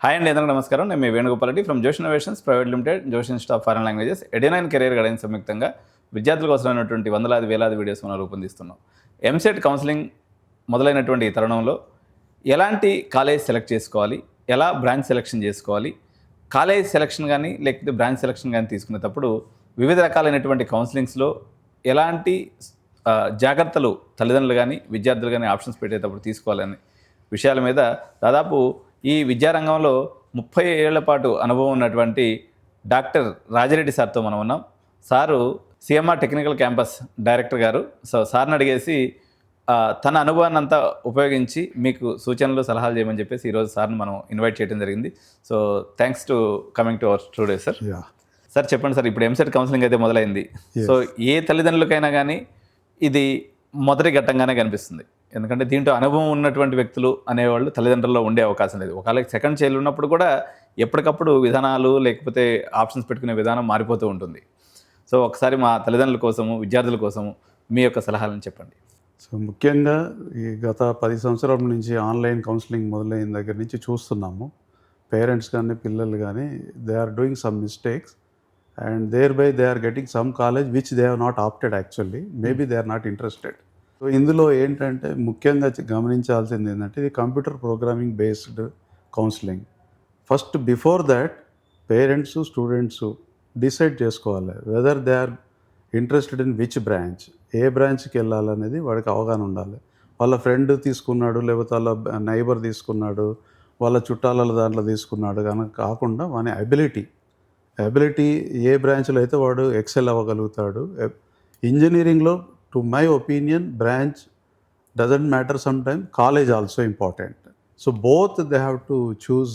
Hi అండి, అందరికీ నమస్కారం. నేను మీ వేణుగోపాల్ రెడ్డి ఫ్రమ్ జోష్ ఇన్నోవేషన్స్ ప్రైవేట్ లిమిటెడ్, జోష్ institute of foreign languages, adenine career guidance సంయుక్తంగా విద్యార్థులకు అవసరమైనటువంటి వందలాది వేలాది వీడియోస్ మనం రూపొందిస్తున్నాం. ఎంసెట్ కౌన్సిలింగ్ మొదలైనటువంటి ఈ తరుణంలో ఎలాంటి కాలేజ్ సెలెక్ట్ చేసుకోవాలి, ఎలా బ్రాంచ్ సెలెక్షన్ చేసుకోవాలి, కాలేజ్ సెలెక్షన్ కానీ లేకపోతే బ్రాంచ్ సెలెక్షన్ కానీ తీసుకునేటప్పుడు వివిధ రకాలైనటువంటి కౌన్సిలింగ్స్లో ఎలాంటి జాగ్రత్తలు తల్లిదండ్రులు కానీ విద్యార్థులు కానీ ఆప్షన్స్ పెట్టేటప్పుడు తీసుకోవాలని విషయాల మీద దాదాపు ఈ విద్యారంగంలో 30 ఏళ్ల పాటు అనుభవం ఉన్నటువంటి డాక్టర్ రాజిరెడ్డి సార్తో మనం ఉన్నాం. Sir CMR Technical campus director గారు. సో సార్ని అడిగేసి తన అనుభవాన్ని అంతా ఉపయోగించి మీకు సూచనలు సలహాలు చేయమని చెప్పేసి ఈరోజు సార్ని మనం ఇన్వైట్ చేయడం జరిగింది. So thanks to coming to our studio sir. Sir చెప్పండి సార్, ఇప్పుడు ఎంసెట్ కౌన్సిలింగ్ అయితే మొదలైంది. సో ఏ తల్లిదండ్రులకైనా కానీ ఇది మొదటి ఘట్టంగానే కనిపిస్తుంది. ఎందుకంటే దీంట్లో అనుభవం ఉన్నటువంటి వ్యక్తులు అనేవాళ్ళు తల్లిదండ్రుల్లో ఉండే అవకాశం లేదు. ఒకవేళ సెకండ్ చైల్డ్ ఉన్నప్పుడు కూడా ఎప్పటికప్పుడు విధానాలు లేకపోతే ఆప్షన్స్ పెట్టుకునే విధానం మారిపోతూ ఉంటుంది. సో ఒకసారి మా తల్లిదండ్రుల కోసము విద్యార్థుల కోసము మీ యొక్క సలహాలను చెప్పండి. సో ముఖ్యంగా ఈ గత 10 సంవత్సరాల నుంచి ఆన్లైన్ కౌన్సిలింగ్ మొదలైన దగ్గర నుంచి చూస్తున్నాము. పేరెంట్స్ కానీ పిల్లలు కానీ they are doing some mistakes and thereby they are getting some college which they have not opted actually. Maybe they are not interested. So ఇందులో ఏంటంటే ముఖ్యంగా గమనించాల్సింది ఏంటంటే ఇది computer programming based counselling. First before that parents students decide చేసుకోవాలి whether they are interested in which branch, ఏ బ్రాంచ్కి వెళ్ళాలనేది వాడికి అవగాహన ఉండాలి. వాళ్ళ ఫ్రెండ్ తీసుకున్నాడు, లేకపోతే వాళ్ళ నైబర్ తీసుకున్నాడు, వాళ్ళ చుట్టాల దాంట్లో తీసుకున్నాడు కనుక కాకుండా వాని అబిలిటీ ఏ బ్రాంచ్లో అయితే వాడు ఎక్సెల్ అవ్వగలుగుతాడు. ఇంజనీరింగ్లో to my opinion branch doesn't matter, some time college also important. So both they have to choose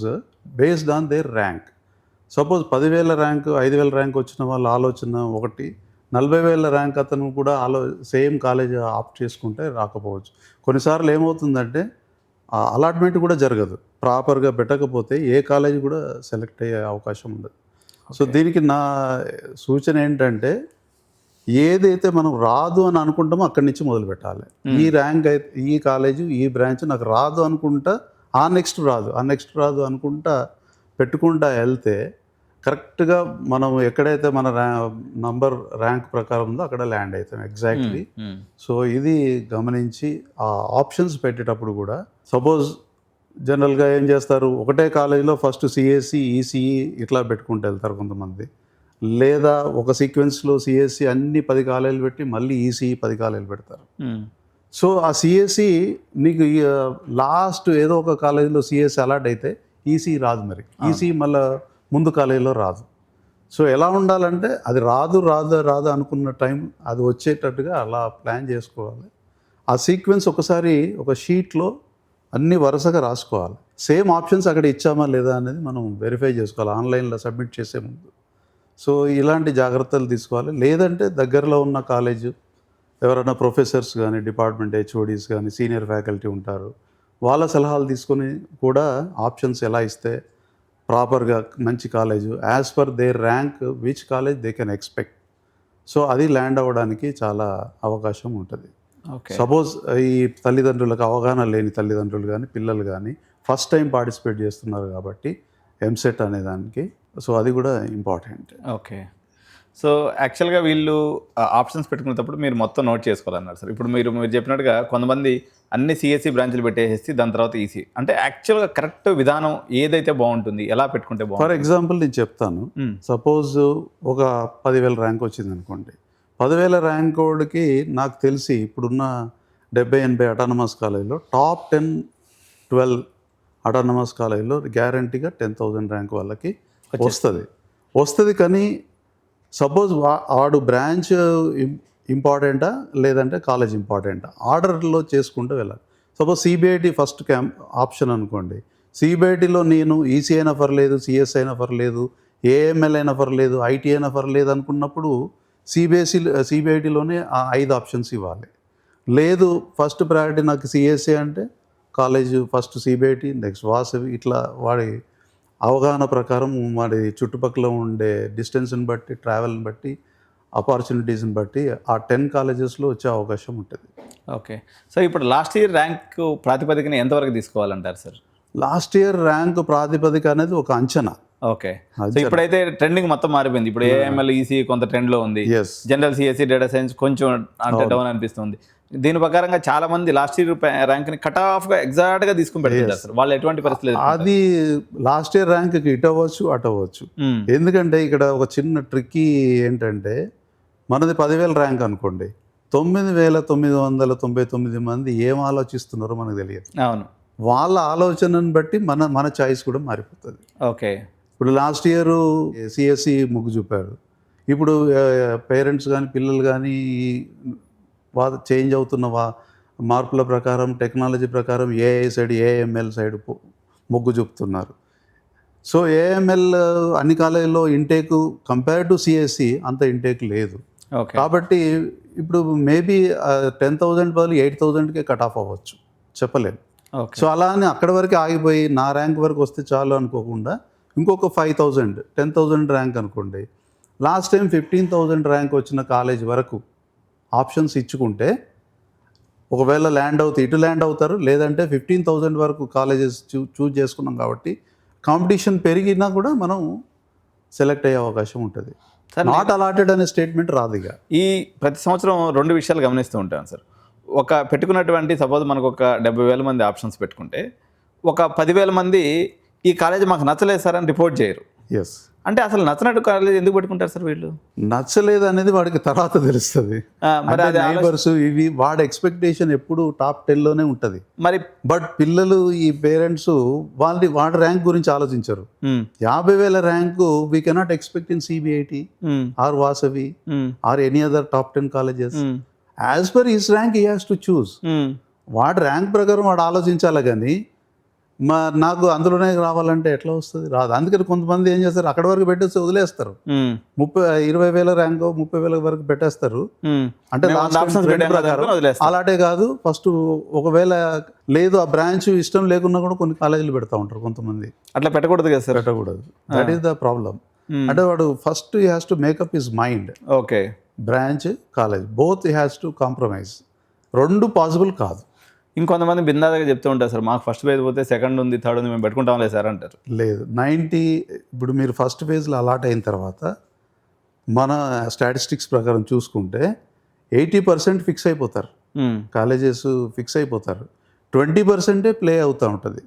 based on their rank. Suppose 10,000 rank 5,000 rank వచ్చిన వాళ్ళ ఆలోచన ఒకటి, 40,000 ర్యాంక్ అతను కూడా సేమ్ కాలేజ్ ఆప్ట్ చేసుకుంటే రాకపోవచ్చు. కొన్నిసార్లు ఏమవుతుందంటే అలాట్మెంట్ కూడా జరగదు, ప్రాపర్గా పెట్టకపోతే ఏ కాలేజ్ కూడా సెలెక్ట్ అయ్యే అవకాశం ఉండదు. సో దీనికి నా సూచన ఏంటంటే ఏదైతే మనం రాదు అని అనుకుంటామో అక్కడి నుంచి మొదలు పెట్టాలి. ఈ ర్యాంక్ అయితే ఈ కాలేజు ఈ బ్రాంచ్ నాకు రాదు అనుకుంటా నెక్స్ట్ రాదు అనుకుంటా పెట్టుకుంటా వెళ్తే కరెక్ట్గా మనం ఎక్కడైతే మన ర్యాంక్ ప్రకారం ఉందో అక్కడ ల్యాండ్ అవుతాం ఎగ్జాక్ట్లీ. సో ఇది గమనించి ఆ ఆప్షన్స్ పెట్టేటప్పుడు కూడా సపోజ్ జనరల్గా ఏం చేస్తారు, ఒకటే కాలేజీలో ఫస్ట్ సిఎస్సి ఈసీఈ ఇట్లా పెట్టుకుంటూ వెళ్తారు కొంతమంది, లేదా ఒక సీక్వెన్స్లో సిఎస్సి అన్ని 10 కాలేజీలు పెట్టి మళ్ళీ ఈసీఈ 10 కాలేజీలు పెడతారు. సో ఆ సిఎస్సి నీకు లాస్ట్ ఏదో ఒక కాలేజీలో సిఎస్సి అలాట్ అయితే ఈసీఈ రాదు, మరి ఈసీఈ మళ్ళీ ముందు కాలేజీలో రాదు. సో ఎలా ఉండాలంటే అది రాదు అనుకున్న టైం అది వచ్చేటట్టుగా అలా ప్లాన్ చేసుకోవాలి. ఆ సీక్వెన్స్ ఒకసారి ఒక షీట్లో అన్ని వరుసగా రాసుకోవాలి. సేమ్ ఆప్షన్స్ అక్కడ ఇచ్చామా లేదా అనేది మనం వెరిఫై చేసుకోవాలి ఆన్లైన్లో సబ్మిట్ చేసే ముందు. సో ఇలాంటి జాగ్రత్తలు తీసుకోవాలి. లేదంటే దగ్గరలో ఉన్న కాలేజు ఎవరైనా ప్రొఫెసర్స్ కానీ డిపార్ట్మెంట్ హెచ్ఓడీస్ కానీ సీనియర్ ఫ్యాకల్టీ ఉంటారు, వాళ్ళ సలహాలు తీసుకొని కూడా ఆప్షన్స్ ఎలా ఇస్తే ప్రాపర్గా మంచి college as per their rank which college they can expect. So అది ల్యాండ్ అవ్వడానికి చాలా అవకాశం ఉంటుంది. సపోజ్ ఈ తల్లిదండ్రులకు అవగాహన లేని తల్లిదండ్రులు కానీ పిల్లలు కానీ ఫస్ట్ టైం పార్టిసిపేట్ చేస్తున్నారు కాబట్టి ఎంసెట్ అనే దానికి, సో అది కూడా ఇంపార్టెంట్. ఓకే. సో యాక్చువల్గా వీళ్ళు ఆప్షన్స్ పెట్టుకునేటప్పుడు మీరు మొత్తం నోట్ చేసుకోవాలన్నారు సార్. ఇప్పుడు మీరు చెప్పినట్టుగా కొంతమంది అన్ని సిఎస్సి బ్రాంచ్లు పెట్టేసి దాని తర్వాత ఈసీ అంటే యాక్చువల్గా కరెక్ట్ విధానం ఏదైతే బాగుంటుంది, ఎలా పెట్టుకుంటే బాగుంటుంది? ఫర్ ఎగ్జాంపుల్ నేను చెప్తాను. సపోజ్ ఒక 10,000 ర్యాంక్ వచ్చింది అనుకోండి. 10,000 ర్యాంక్ వాడికి నాకు తెలిసి ఇప్పుడున్న 70-80 అటానమస్ కాలేజీలో టాప్ 10-12 అటానమస్ కాలేజీలో గ్యారంటీగా 10,000 ర్యాంక్ వాళ్ళకి వస్తుంది. కానీ సపోజ్ వాడు బ్రాంచ్ ఇంపార్టెంటా లేదంటే కాలేజ్ ఇంపార్టెంటా ఆర్డర్లో చేసుకుంటూ వెళ్ళాలి. సపోజ్ సిబిఐటి ఫస్ట్ ఆప్షన్ అనుకోండి. సిబిఐటిలో నేను ఈసీ అయినా పర్లేదు, సిఎస్ అయినా పర్లేదు, ఏఎంఎల్ అయినా పర్లేదు, ఐటీ అయినా పర్లేదు అనుకున్నప్పుడు సిబిఐటిలోనే ఆ 5 ఆప్షన్స్ ఇవ్వాలి. లేదు ఫస్ట్ ప్రయారిటీ నాకు సిఎస్సి అంటే college first CBIT, next Vasavi, ఇట్లా వాడి అవగాహన ప్రకారం వాడి చుట్టుపక్కల ఉండే డిస్టెన్స్ని బట్టి ట్రావెల్ని బట్టి ఆపర్చునిటీస్ని బట్టి ఆ 10 కాలేజెస్లో వచ్చే అవకాశం ఉంటుంది. ఓకే. సో ఇప్పుడు లాస్ట్ ఇయర్ ర్యాంక్ ప్రాతిపదికన ఎంతవరకు తీసుకోవాలంటారు సార్? లాస్ట్ ఇయర్ ర్యాంక్ ప్రాతిపదిక అనేది ఒక అంచనా. ఓకే, సో ఇప్పుడైతే ట్రెండింగ్ మొత్తం మారిపోయింది. ఇప్పుడు ఏఎంఎల్ ఈసీ కొంత ట్రెండ్ లో ఉంది, yes general CSE data science కొంచెం అంటే డౌన్ అనిపిస్తుంది. దీని ప్రకారంగా చాలా మంది లాస్ట్ ఇయర్ ర్యాంక్ ని కట్ ఆఫ్ గా ఎగ్జాక్ట్ గా తీసుకుని పెడుతుంటారు సార్. వాళ్ళు ఎటువంటి పరిస్థితులు అది లాస్ట్ ఇయర్ ర్యాంక్కి ఇటు అవ్వచ్చు అటు అవ్వచ్చు. ఎందుకంటే ఇక్కడ ఒక చిన్న ట్రిక్కీ ఏంటంటే మనది 10,000 ర్యాంక్ అనుకోండి, 9,999 మంది ఏం ఆలోచిస్తున్నారో మనకు తెలియదు. అవును, వాళ్ళ ఆలోచనను బట్టి మన చాయిస్ కూడా మారిపోతుంది. ఓకే, ఇప్పుడు లాస్ట్ ఇయర్ సిఎస్సి మొగ్గు చూపారు, ఇప్పుడు పేరెంట్స్ కానీ పిల్లలు కానీ చేంజ్ అవుతున్న మార్పుల ప్రకారం టెక్నాలజీ ప్రకారం ఏఐ సైడ్ ఏఎంఎల్ సైడ్ మొగ్గు చూపుతున్నారు. సో ఏఎంఎల్ అన్ని కాలేజీల్లో ఇంటేక్ కంపేర్ టు సిఎస్సి అంత ఇంటేక్ లేదు. కాబట్టి ఇప్పుడు మేబీ 10,000 బదులు 8,000కే కట్ ఆఫ్ అవ్వచ్చు, చెప్పలేము. సో అలా అని అక్కడి వరకు ఆగిపోయి నా ర్యాంక్ వరకు వస్తే చాలు అనుకోకుండా ఇంకొక 5,000 10,000 ర్యాంక్ అనుకోండి, లాస్ట్ టైం 15,000 ర్యాంక్ వచ్చిన కాలేజ్ వరకు ఆప్షన్స్ ఇచ్చుకుంటే ఒకవేళ ల్యాండ్ అవుతే ఇటు ల్యాండ్ అవుతారు, లేదంటే 15,000 వరకు కాలేజెస్ చూజ్ చేసుకున్నాం కాబట్టి కాంపిటీషన్ పెరిగినా కూడా మనం సెలెక్ట్ అయ్యే అవకాశం ఉంటుంది. నాట్ అలాటెడ్ అనే స్టేట్మెంట్ రాదు. ఇక ఈ ప్రతి సంవత్సరం 2 విషయాలు గమనిస్తూ ఉంటాను సార్. ఒక పెట్టుకున్నటువంటి సపోజ్ మనకు ఒక 70,000 మంది ఆప్షన్స్ పెట్టుకుంటే ఒక 10,000 మంది ఈ కాలేజ్ మాకు నచ్చలేదు సార్ అని రిపోర్ట్ చేయరు. ఎస్, అంటే అసలు నచ్చినట్టు కాలేజ్ ఎందుకు పెట్టుకుంటారు సార్ వీళ్ళు? నచ్చలేదు అనేది వాడికి తర్వాత తెలుస్తుంది. నైబర్స్ ఇవి వాడి ఎక్స్పెక్టేషన్ ఎప్పుడు టాప్ 10లోనే ఉంటుంది. మరి బట్ పిల్లలు ఈ పేరెంట్స్ వాడి ర్యాంక్ గురించి ఆలోచించరు. 50,000 rank we cannot expect in CBIT or Vasavi or any other top 10 colleges. As per his rank he has to choose. వాడి ర్యాంక్ ప్రకారం వాడు ఆలోచించాలి, కానీ నాకు అందులోనే రావాలంటే ఎట్లా వస్తుంది? రాదు. అందుకని కొంతమంది ఏం చేస్తారు, అక్కడ వరకు పెట్టేసి వదిలేస్తారు. 20,000 ర్యాంక్ 30,000 వరకు పెట్టేస్తారు. అంటే అలాంటే కాదు, ఫస్ట్ ఒకవేళ లేదు ఆ బ్రాంచ్ ఇష్టం లేకున్నా కూడా కొన్ని కాలేజీలు పెడతా ఉంటారు కొంతమంది. అట్లా పెట్టకూడదు కదా సార్? పెట్టకూడదు. That is the problem. అంటే వాడు first he has to make up his mind. Okay, branch college both he has to compromise. 2 possible కాదు. ఇంకొంతమంది బిందాగా చెప్తూ ఉంటారు సార్, మాకు ఫస్ట్ ఫేజ్ పోతే సెకండ్ ఉంది థర్డ్ ఉంది మేము పెట్టుకుంటాం లేదు సార్ అంటారు. లేదు, 90 ఇప్పుడు మీరు ఫస్ట్ ఫేజ్లో అలాట్ అయిన తర్వాత మన స్టాటిస్టిక్స్ ప్రకారం చూసుకుంటే 80% ఫిక్స్ అయిపోతారు, కాలేజెస్ ఫిక్స్ అయిపోతారు. 20% ప్లే అవుతూ ఉంటుంది.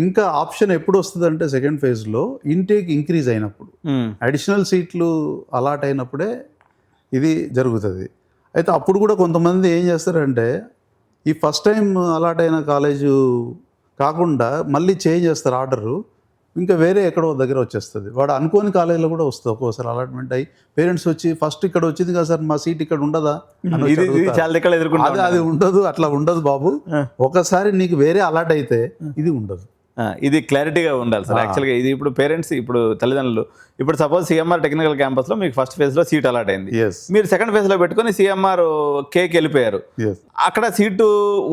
ఇంకా ఆప్షన్ ఎప్పుడు వస్తుంది అంటే సెకండ్ ఫేజ్లో ఇంటేక్ ఇంక్రీజ్ అయినప్పుడు, అడిషనల్ సీట్లు అలాట్ అయినప్పుడే ఇది జరుగుతుంది. అయితే అప్పుడు కూడా కొంతమంది ఏం చేస్తారంటే ఈ ఫస్ట్ టైం అలాట్ అయిన కాలేజు కాకుండా మళ్ళీ చేంజ్ చేస్తారు ఆర్డరు, ఇంకా వేరే ఎక్కడో దగ్గర వచ్చేస్తుంది. వాడు అనుకోని కాలేజీలో కూడా వస్తుంది ఒక్కోసారి అలాట్మెంట్ అయ్యి పేరెంట్స్ వచ్చి ఫస్ట్ ఇక్కడ వచ్చింది కదా సార్ మా సీట్ ఇక్కడ ఉండదా? అది ఉండదు, అట్లా ఉండదు బాబు. ఒకసారి నీకు వేరే అలాట్ అయితే ఇది ఉండదు. ఇది క్లారిటీగా ఉండాలి సార్. యాక్చువల్గా ఇది ఇప్పుడు పేరెంట్స్ ఇప్పుడు తల్లిదండ్రులు ఇప్పుడు సపోజ్ సిఎంఆర్ టెక్నికల్ క్యాంపస్లో మీకు ఫస్ట్ ఫేజ్లో సీట్ అలాట్ అయింది, మీరు సెకండ్ ఫేజ్లో పెట్టుకొని సిఎంఆర్ కేకి వెళ్ళిపోయారు. అక్కడ సీటు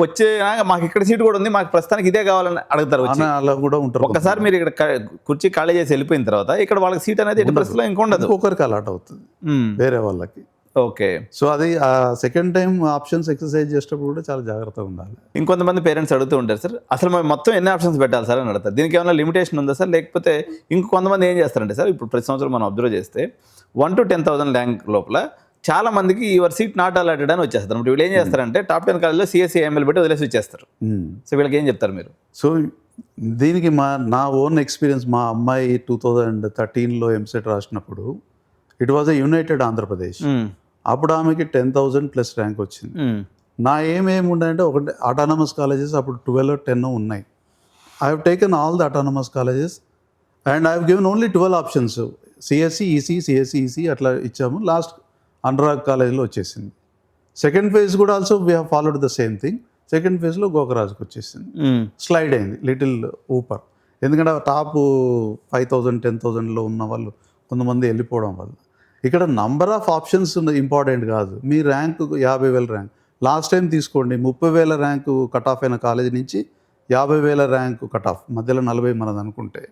వచ్చే మాకు ఇక్కడ సీటు కూడా ఉంది, మాకు ప్రస్తుతానికి ఇదే కావాలని అడుగుతారు. అలా కూడా ఉంటారు. ఒకసారి మీరు ఇక్కడ కుర్చీ ఖాళీ చేసి వెళ్ళిపోయిన తర్వాత ఇక్కడ వాళ్ళకి సీట్ అనేది ఎట్టి పరిస్థితిలో ఇంకొండదు, ఒక్కొక్కరికి అలాట్ అవుతుంది వేరే వాళ్ళకి. ఓకే, సో అది సెకండ్ టైం ఆప్షన్స్ ఎక్సర్సైజ్ చేసేటప్పుడు కూడా చాలా జాగ్రత్తగా ఉండాలి. ఇంకొంతమంది పేరెంట్స్ అడుగుతూ ఉంటారు సార్, అసలు మేము మొత్తం ఎన్ని ఆప్షన్స్ పెట్టాలి సార్ అని అడుగుతారు. దీనికి ఏమైనా లిమిటేషన్ ఉందా సార్? లేకపోతే ఇంకొంతమంది ఏం చేస్తారంటే సార్, ఇప్పుడు ప్రతి సంవత్సరం మనం అబ్జర్వ్ చేస్తే 1 to 10,000 ర్యాంక్ లోపల చాలా మందికి యువర్ సీట్ నాట్ అలాటెడ్ అని వచ్చేస్తారు. ఇప్పుడు వీళ్ళు ఏం చేస్తారంటే టాప్ 10 కాలేజ్లో సిఎస్సి ఏఎంఎల్ పెట్టి వదిలేసి వచ్చేస్తారు. సో వీళ్ళకి ఏం చెప్తారు మీరు? సో దీనికి నా ఓన్ ఎక్స్పీరియన్స్, మా అమ్మాయి 2013లో ఎంసెట్ రాసినప్పుడు it was a United Andhra Pradesh. అప్పుడు ఆమెకి 10,000 ప్లస్ ర్యాంక్ వచ్చింది. నా ఏమేమి ఉండాలంటే ఒకటి అటానమస్ కాలేజెస్ అప్పుడు 12 or 10 ఉన్నాయి. I have taken all the autonomous colleges and I have given only 12 options. CSE EC CSE EC అట్లా ఇచ్చాము. లాస్ట్ అనురాగ్ కాలేజ్లో వచ్చేసింది. సెకండ్ ఫేజ్ కూడా also we have followed the same thing. Second ఫేజ్లో గోకరాజ్కి వచ్చేసింది. స్లైడ్ అయింది లిటిల్ ఊపర్, ఎందుకంటే టాప్ 5,000 10,000లో ఉన్న వాళ్ళు కొంతమంది వెళ్ళిపోవడం వల్ల. ఇక్కడ నంబర్ ఆఫ్ ఆప్షన్స్ ఇంపార్టెంట్ కాదు, మీ ర్యాంకు 50,000 ర్యాంక్. లాస్ట్ టైం తీసుకోండి 30,000 ర్యాంకు కట్ ఆఫ్ అయిన కాలేజ్ నుంచి 50,000 ర్యాంకు కట్ ఆఫ్ మధ్యలో 40 మనది అనుకుంటే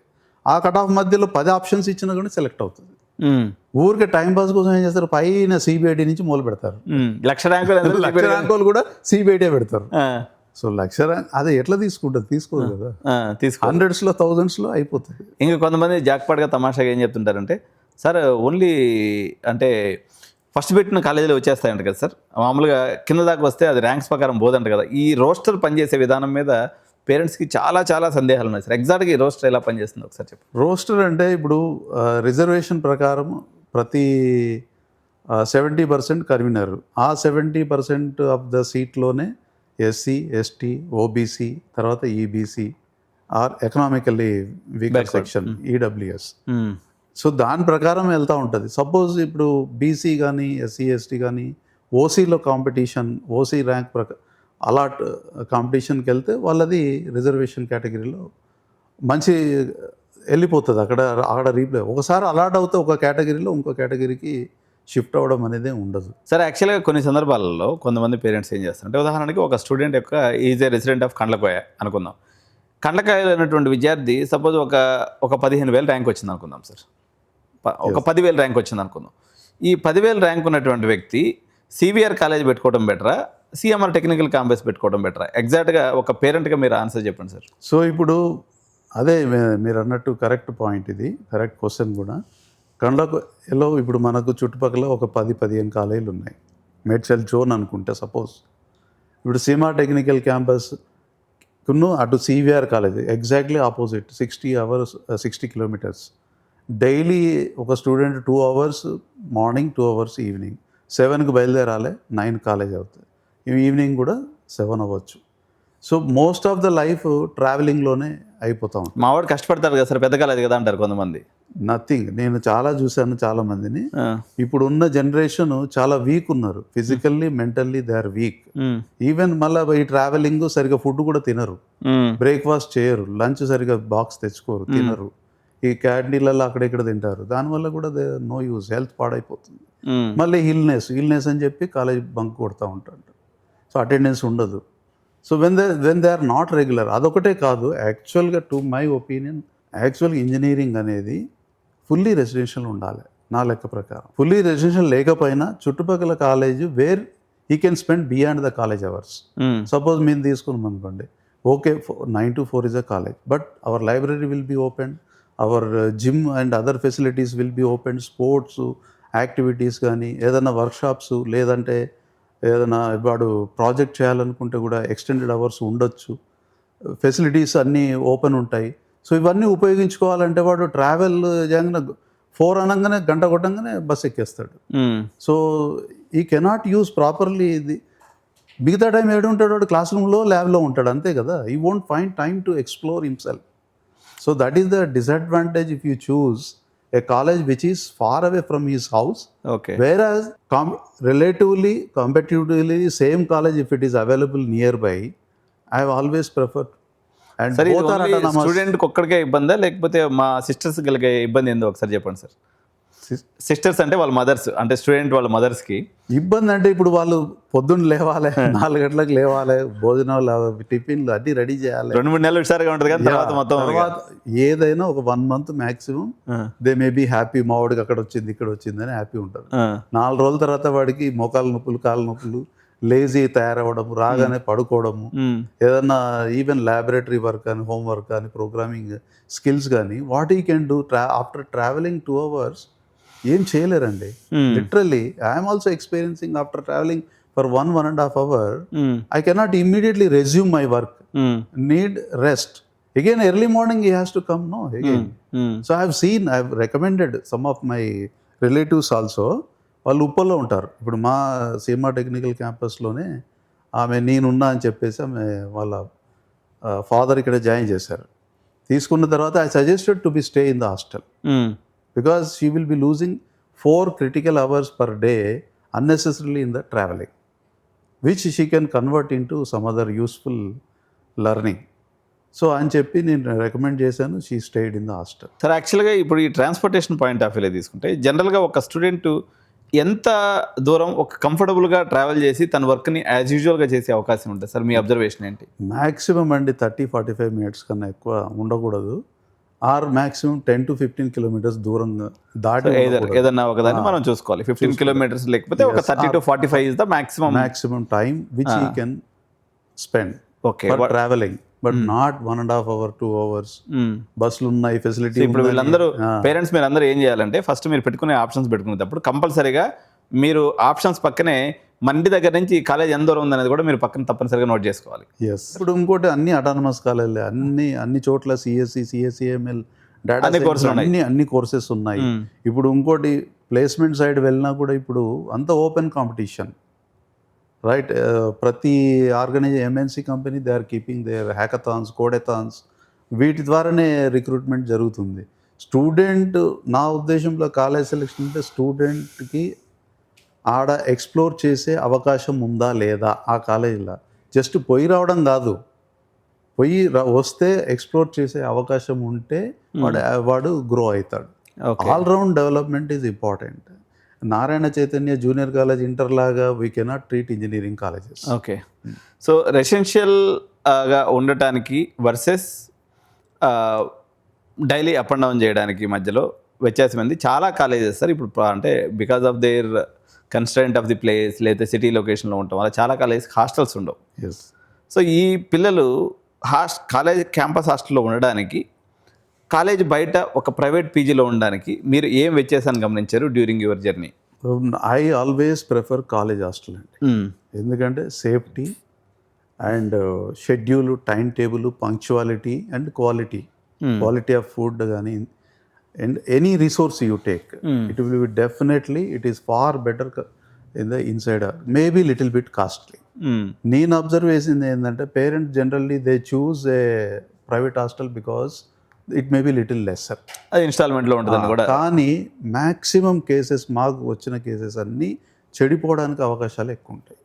ఆ కట్ ఆఫ్ మధ్యలో 10 ఆప్షన్స్ ఇచ్చినా కూడా సెలెక్ట్ అవుతుంది. ఊరికే టైం పాస్ కోసం ఏం చేస్తారు, పైన సిబిఐటి నుంచి మొదలు పెడతారు. 1,00,000 ర్యాంకులు కూడా సిబిఐటే పెడతారు. సో లక్ష ర్యాంక్ అది ఎట్లా తీసుకుంటుంది, తీసుకోదు కదా. తీసుకో. 100s, 1000s అయిపోతుంది. ఇంకా కొంతమంది జాక్పాట్గా తమాషాగా ఏం చెప్తుంటారంటే, సార్ ఓన్లీ అంటే ఫస్ట్ పెట్టిన కాలేజీలో వచ్చేస్తాయంట కదా సార్, మామూలుగా కింద దాకా వస్తే అది ర్యాంక్స్ ప్రకారం పోదంట కదా. ఈ రోస్టర్ పనిచేసే విధానం మీద పేరెంట్స్కి చాలా చాలా సందేహాలు ఉన్నాయి సార్. ఎగ్జాక్ట్గా ఈ రోస్టర్ ఎలా పనిచేస్తుంది ఒకసారి చెప్పండి. రోస్టర్ అంటే ఇప్పుడు రిజర్వేషన్ ప్రకారం ప్రతి 70% కన్వీనర్, ఆ 70% ఆఫ్ ద సీట్లోనే ఎస్సీ, ఎస్టీ, ఓబీసీ, తర్వాత EBC or economically weaker section EWS. So దాని ప్రకారం వెళ్తూ ఉంటుంది. సపోజ్ ఇప్పుడు బీసీ కానీ ఎస్సీ, ఎస్టీ కానీ ఓసీలో కాంపిటీషన్, ఓసీ ర్యాంక్ అలాట్ కాంపిటీషన్కి వెళ్తే వాళ్ళది రిజర్వేషన్ కేటగిరీలో మంచి వెళ్ళిపోతుంది. అక్కడ రీప్లే ఒకసారి అలాట్ అవుతే ఒక కేటగిరీలో ఇంకో కేటగిరీకి షిఫ్ట్ అవ్వడం అనేది ఉండదు. సార్ యాక్చువల్గా కొన్ని సందర్భాలలో కొంతమంది పేరెంట్స్ ఏం చేస్తారంటే, ఉదాహరణకి ఒక స్టూడెంట్ యొక్క is a resident of Kandlakoya అనుకుందాం. కండ్లకాయలో అయినటువంటి విద్యార్థి సపోజ్ ఒక 15,000 ర్యాంక్ వచ్చింది అనుకుందాం సార్, ఒక 10,000 ర్యాంక్ వచ్చింది అనుకుందాం. ఈ 10,000 ర్యాంక్ ఉన్నటువంటి వ్యక్తి సివిఆర్ కాలేజ్ పెట్టుకోవడం బెటరా, సిఎంఆర్ టెక్నికల్ క్యాంపస్ పెట్టుకోవడం బెటరా? ఎగ్జాక్ట్గా ఒక పేరెంట్గా మీరు ఆన్సర్ చెప్పండి సార్. సో ఇప్పుడు అదే మీరు అన్నట్టు కరెక్ట్ పాయింట్, ఇది కరెక్ట్ క్వశ్చన్ కూడా. కండ్లకోయలో ఇప్పుడు మనకు చుట్టుపక్కల ఒక 10-15 కాలేజీలు ఉన్నాయి. మేడ్చల్ జోన్ అనుకుంటే సపోజ్, ఇప్పుడు సీఎంఆర్ టెక్నికల్ క్యాంపస్ అటు CVR college exactly opposite, 60 kilometres. Daily ఒక student 2 hours morning, 2 hours evening. 7కి బయలుదేరాలి, 9 కాలేజ్ అవుతుంది. ఈవినింగ్ కూడా 7 అవ్వచ్చు. So most of the life ట్రావెలింగ్లోనే అయిపోతా ఉంటుంది. మావాడు కష్టపడతారు కదా సార్, పెద్ద కాలేజ్ కదా అంటారు కొంతమంది. నథింగ్, నేను చాలా చూశాను చాలా మందిని. ఇప్పుడు ఉన్న జనరేషన్ చాలా వీక్ ఉన్నారు, physically mentally they are weak. Even మళ్ళీ ఈ ట్రావెలింగ్ సరిగా ఫుడ్ కూడా తినరు, బ్రేక్ఫాస్ట్ చేయరు, లంచ్ సరిగా బాక్స్ తెచ్చుకోరు, తినరు, ఈ క్యాంటీన్లలో అక్కడ ఇక్కడ తింటారు. దానివల్ల కూడా నో యూజ్, హెల్త్ పాడైపోతుంది. మళ్ళీ ఇల్నెస్ అని చెప్పి కాలేజ్ బంక్ కొడతా ఉంటారు. సో అటెండెన్స్ ఉండదు. So when they are not regular. అదొకటే కాదు, యాక్చువల్గా టు మై ఒపీనియన్ యాక్చువల్గా ఇంజనీరింగ్ అనేది ఫుల్లీ రెసిడెన్షియల్ ఉండాలి నా లెక్క ప్రకారం. ఫుల్లీ రెసిడెన్షియల్ లేకపోయినా చుట్టుపక్కల college where he can spend beyond the college hours. Suppose మేము తీసుకున్నాం అనుకోండి, okay 9 to 4 is a college, but our library will be open, our gym and other facilities will be open. Sports activities కానీ, ఏదైనా workshops, లేదంటే ఏదైనా వాడు project చేయాలనుకుంటే కూడా ఎక్స్టెండెడ్ అవర్స్ ఉండొచ్చు. ఫెసిలిటీస్ అన్నీ ఓపెన్ ఉంటాయి. సో ఇవన్నీ ఉపయోగించుకోవాలంటే వాడు ట్రావెల్ చేయగానే 4 అనగానే గంట కొట్టంగానే బస్ ఎక్కేస్తాడు. సో ఈ కెనాట్ యూజ్ ప్రాపర్లీ ఇది. మిగతా టైం ఏడు ఉంటాడు వాడు, క్లాస్ రూమ్లో, ల్యాబ్లో ఉంటాడు, అంతే కదా. ఈ won't find time to explore himself. So that is the disadvantage if you choose a college which is far away from his house. Okay. Whereas competitively same college if it is available nearby, I have always preferred. And sir, both are autonomous. స్టూడెంట్కి ఒక్కడికే ఇబ్బందా లేకపోతే మా sisters కలిగే ఇబ్బంది ఏందో ఒకసారి చెప్పండి sir. Sisters అంటే వాళ్ళ మదర్స్, అంటే స్టూడెంట్ వాళ్ళ మదర్స్కి ఇబ్బంది అంటే ఇప్పుడు వాళ్ళు పొద్దున్న లేవాలి, 4 గంటలకు లేవాలి, భోజనాలు, టిఫిన్లు అన్నీ రెడీ చేయాలి. 2-3 నెలలు హుషారుగా ఉంటుంది కానీ తర్వాత ఏదైనా ఒక 1 month maximum they may be happy. మా వాడికి అక్కడ వచ్చింది ఇక్కడ వచ్చింది అని హ్యాపీ ఉంటారు. 4 రోజుల తర్వాత వాడికి మోకాలు నొప్పులు, కాళ్ళ నొప్పులు, లేజీ తయారవ్వడము, రాగానే పడుకోవడము, ఏదన్నా ఈవెన్ ల్యాబొరేటరీ వర్క్ కానీ, హోంవర్క్ కానీ, ప్రోగ్రామింగ్ స్కిల్స్ కానీ, what you can do after travelling 2 hours ఏం చేయలేరండి. Literally I'm also experiencing after travelling for 1.5 hours I cannot immediately resume my work. Need rest. Again early morning he has to come, no, again. So I have recommended some of my relatives also. వాళ్ళు ఉప్పల్లో ఉంటారు. ఇప్పుడు మా CMR technical క్యాంపస్లోనే ఆమె నేనున్నా అని చెప్పేసి ఆమె వాళ్ళ ఫాదర్ ఇక్కడ జాయిన్ చేశారు. తీసుకున్న తర్వాత I suggested to be stay in the hostel. Because she will be losing 4 critical hours per day unnecessarily in the traveling, which she can convert into some other useful learning. So అని చెప్పి నేను recommend చేశాను. She stayed in the hostel. Sir యాక్చువల్గా ఇప్పుడు ఈ transportation point of వ్యూలో తీసుకుంటే జనరల్గా ఒక స్టూడెంట్ ఎంత దూరం ఒక కంఫర్టబుల్గా ట్రావెల్ చేసి తన వర్క్ని యాజ్ యూజువల్గా చేసే అవకాశం ఉంటుంది సార్, మీ అబ్జర్వేషన్ ఏంటి? మ్యాక్సిమం అండి 30-45 minutes కన్నా ఎక్కువ ఉండకూడదు. ఆర్ మ్యాక్సిమం 10 to 15 kilometers దూరంగా దాటి ఏదన్నా ఒకదాన్ని మనం చూసుకోవాలి. 15 kilometers లేకపోతే ఒక 30 to 45 is the maximum time which he can spend. Okay. For travelling, but not 1.5 hour 2 hours. బస్సులు ఉన్నాయి, ఫెసిలిటీ. ఇప్పుడు వీళ్ళందరూ పేరెంట్స్ మీరు అందరూ ఏం చేయాలంటే ఫస్ట్ మీరు పెట్టుకునే ఆప్షన్స్ పెట్టుకునేటప్పుడు కంపల్సరీగా మీరు ఆప్షన్స్ పక్కనే మన ఇంటి దగ్గర నుంచి కాలేజ్ ఎంత దూరం ఉందనేది కూడా మీరు పక్కన తప్పనిసరిగా నోట్ చేసుకోవాలి. ఎస్. ఇప్పుడు ఇంకోటి అన్ని అటానమస్ కాలేజీలే, అన్ని చోట్ల సిఎస్సి, సిఎస్సిఎంఎల్, డేటా అన్ని కోర్సెస్ ఉన్నాయి. ఇప్పుడు ఇంకోటి ప్లేస్మెంట్ సైడ్ వెళ్ళినా కూడా ఇప్పుడు అంత ఓపెన్ కాంపిటీషన్, రైట్? ప్రతి MNC company they are keeping their hackathons, codeathons, వీటి ద్వారానే రిక్రూట్మెంట్ జరుగుతుంది. స్టూడెంట్, నా ఉద్దేశంలో కాలేజ్ సెలెక్షన్ అంటే స్టూడెంట్కి ఆడ ఎక్స్ప్లోర్ చేసే అవకాశం ఉందా లేదా ఆ కాలేజీలో, జస్ట్ పోయి రావడం కాదు, వస్తే ఎక్స్ప్లోర్ చేసే అవకాశం ఉంటే వాడు గ్రో అవుతాడు. All round development is important. Narayana Chaitanya junior college, inter లాగా we cannot treat engineering colleges. Okay. So రెసిడెన్షియల్గా ఉండటానికి versus daily up and down చేయడానికి మధ్యలో వ్యత్యాసం ఏంది? చాలా కాలేజెస్ సార్ ఇప్పుడు అంటే because of their constraint of the place లేదా సిటీ లొకేషన్లో ఉండటం వల్ల చాలా కాలేజెస్ హాస్టల్స్ ఉండవు. ఎస్. సో ఈ పిల్లలు కాలేజ్ క్యాంపస్ హాస్టల్లో ఉండడానికి, కాలేజ్ బయట ఒక ప్రైవేట్ పీజీలో ఉండడానికి మీరు ఏం వ్యత్యాసాన్ని గమనించారు during your journey? I always prefer college hostel అండి. ఎందుకంటే safety and schedule, timetable, punctuality and quality of food కానీ, and any resource you take, it will be definitely it is far better in the inside, maybe little bit costly. నేను observe చేసింది ఏంటంటే parents generally they choose a private hostel because it may be little lesser, అది ఇన్స్టాల్మెంట్లో ఉంటుంది కూడా. కానీ maximum cases, మాకు వచ్చిన కేసెస్ అన్నీ చెడిపోవడానికి అవకాశాలు ఎక్కువ ఉంటాయి.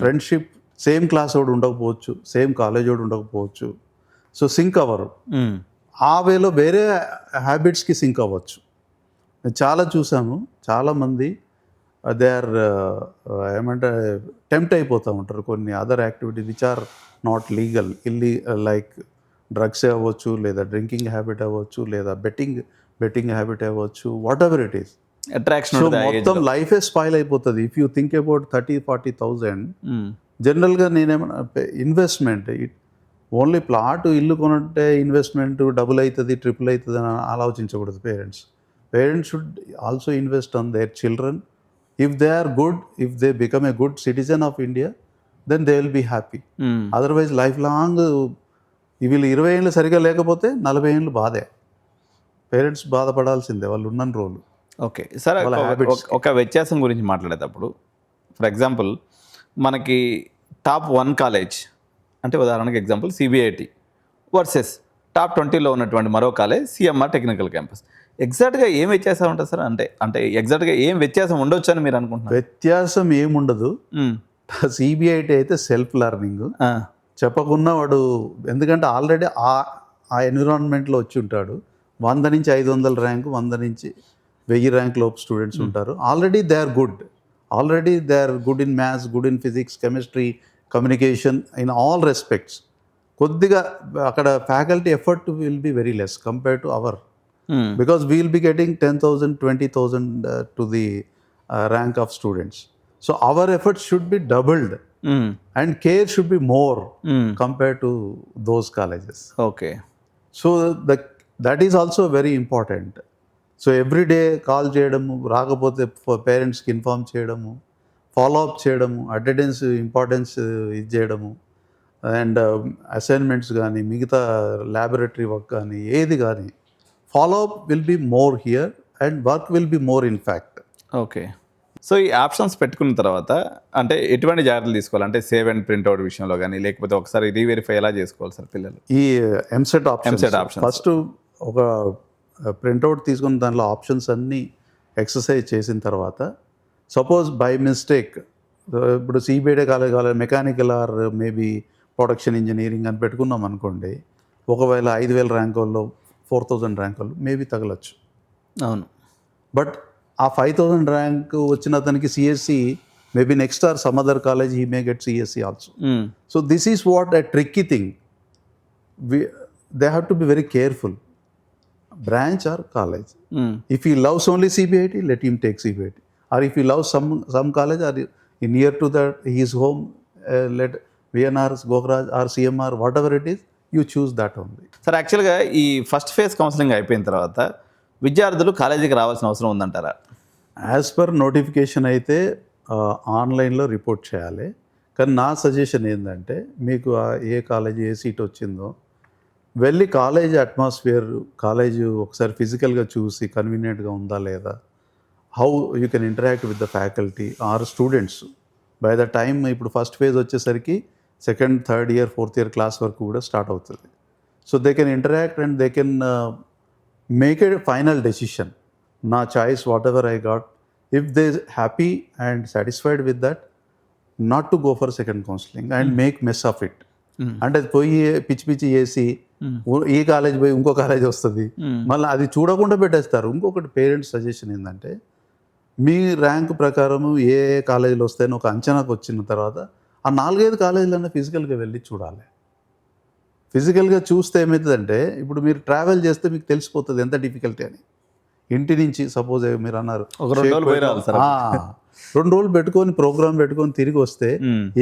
ఫ్రెండ్షిప్, సేమ్ క్లాస్ వాడు ఉండకపోవచ్చు, సేమ్ కాలేజ్ వాడు ఉండకపోవచ్చు, సో సింక్ అవ్వరు. ఆ వేలో వేరే హ్యాబిట్స్కి సింక్ అవ్వచ్చు. నేను చాలా చూసాము, చాలామంది దే ఆర్ ఏమంటే టెంప్ట్ అయిపోతూ ఉంటారు కొన్ని other activity which are not legal, like drugs అవ్వచ్చు, లేదా డ్రింకింగ్ హ్యాబిట్ అవ్వచ్చు, లేదా బెట్టింగ్ హ్యాబిట్ అవ్వచ్చు, whatever it is. Attraction, మొత్తం లైఫే స్పాయిల్ అయిపోతుంది. ఇఫ్ యూ థింక్ అబౌట్ 30,000-40,000 జనరల్గా నేనేమన్నా ఇన్వెస్ట్మెంట్, ఓన్లీ ప్లాట్, ఇల్లు కొనంటే ఇన్వెస్ట్మెంట్ డబుల్ అవుతుంది, ట్రిపుల్ అవుతుంది అని ఆలోచించకూడదు. Parents should also invest on their children. If they are good, if they become a good citizen of India, then they will be happy. Otherwise life long వీళ్ళు 20 ఏళ్ళు సరిగా లేకపోతే 40 ఏళ్ళు బాధే. పేరెంట్స్ బాధపడాల్సిందే వాళ్ళు ఉన్న రోజులు. ఓకే సార్, ఒక వ్యత్యాసం గురించి మాట్లాడేటప్పుడు ఫర్ ఎగ్జాంపుల్ మనకి టాప్ 1 కాలేజ్ అంటే ఉదాహరణకి ఎగ్జాంపుల్ సిబిఐటి వర్సెస్ టాప్ 20లో ఉన్నటువంటి మరో కాలేజ్ సిఎంఆర్ టెక్నికల్ క్యాంపస్, ఎగ్జాక్ట్గా ఏం వ్యత్యాసం ఉంటుంది సార్? అంటే ఎగ్జాక్ట్గా ఏం వ్యత్యాసం ఉండొచ్చు అని మీరు అనుకుంటున్నారు? వ్యత్యాసం ఏముండదు. సిబిఐటి అయితే సెల్ఫ్ లెర్నింగ్, చెప్పకున్నా వాడు, ఎందుకంటే ఆల్రెడీ ఆ ఎన్విరాన్మెంట్లో వచ్చి ఉంటాడు. 100 నుంచి 500 ర్యాంకు, 100 నుంచి 1000 ర్యాంక్ లోపు స్టూడెంట్స్ ఉంటారు. Already they are good in maths, good in physics, chemistry, communication, in all respects. కొద్దిగా అక్కడ faculty effort will be very less compare to our, because we will be getting 10,000, 20,000 to the rank of students. So our efforts should be doubled and care should be more compared to those colleges. Okay. So that is also very important. So every day call చేయడము, రాకపోతే పేరెంట్స్కి inform చేయడము, follow up చేయడము, attendance importance ఇది చేయడము, and assignments కానీ, మిగతా laboratory work కానీ, ఏది కానీ follow up will be more here and work will be more in fact. Okay. So ఈ ఆప్షన్స్ పెట్టుకున్న తర్వాత అంటే ఎటువంటి జాగ్రత్తలు తీసుకోవాలి? అంటే సేవ్ అండ్ ప్రింట్అవుట్ విషయంలో కానీ, లేకపోతే ఒకసారి రీవెరిఫై ఎలా చేసుకోవాలి సార్ పిల్లలు? ఈ ఎంసెట్ ఆప్షన్ ఫస్ట్ ఒక ప్రింట్అవుట్ తీసుకుని దాంట్లో ఆప్షన్స్ అన్నీ ఎక్సర్సైజ్ చేసిన తర్వాత, సపోజ్ బై మిస్టేక్ ఇప్పుడు సిబిఐడే college mechanical or maybe production engineering అని పెట్టుకున్నాం అనుకోండి, ఒకవేళ 5,000 ర్యాంక్ వాళ్ళు 4,000 ర్యాంక్ వాళ్ళు మేబీ తగలచ్చు. అవును. బట్ ఆ 5,000 ర్యాంక్ వచ్చిన అతనికి CSE, maybe next or some other college he may get CSE also. So this is what a tricky thing. They have to be very careful. Branch or college, if he loves only CBIT, let him take CBIT, or if he loves some college or near to that his home, VNRS, Gokaraju or CMR, whatever it is, you choose that only. Sir యాక్చువల్గా ఈ first phase counselling అయిపోయిన తర్వాత విద్యార్థులు కాలేజీకి రావాల్సిన అవసరం ఉందంటారా? As per notification అయితే ఆన్లైన్లో రిపోర్ట్ చేయాలి. కానీ నా సజెషన్ ఏంటంటే మీకు ఏ కాలేజీ ఏ సీట్ వచ్చిందో వెళ్ళి కాలేజ్ అట్మాస్ఫియర్, కాలేజ్ ఒకసారి ఫిజికల్గా చూసి కన్వీనియంట్గా ఉందా లేదా, how you can interact with the faculty or students. By the time ఇప్పుడు ఫస్ట్ ఫేజ్ వచ్చేసరికి second, third year, fourth year class వరకు కూడా స్టార్ట్ అవుతుంది. So they can interact and they can make a final decision. నా choice whatever I got, if they happy and satisfied with that, not to go for second counselling and make mess of it. అంటే అది పోయి పిచ్చి పిచ్చి చేసి ఈ college పోయి ఇంకో కాలేజ్ వస్తుంది, మళ్ళీ అది చూడకుండా పెట్టేస్తారు. ఇంకొకటి పేరెంట్స్ సజెషన్ ఏంటంటే మీ ర్యాంక్ ప్రకారం ఏ కాలేజీలు వస్తాయని ఒక అంచనాకు వచ్చిన తర్వాత ఆ 4-5 కాలేజీలన్నా ఫిజికల్గా వెళ్ళి చూడాలి. ఫిజికల్గా చూస్తే ఏమవుతుందంటే ఇప్పుడు మీరు ట్రావెల్ చేస్తే మీకు తెలిసిపోతుంది ఎంత డిఫికల్టీ అని. ఇంటి నుంచి సపోజ్ మీరు అన్నారు 2 రోజులు పోయి రావాలి సార్. 2 రోజులు పెట్టుకొని ప్రోగ్రామ్ పెట్టుకొని తిరిగి వస్తే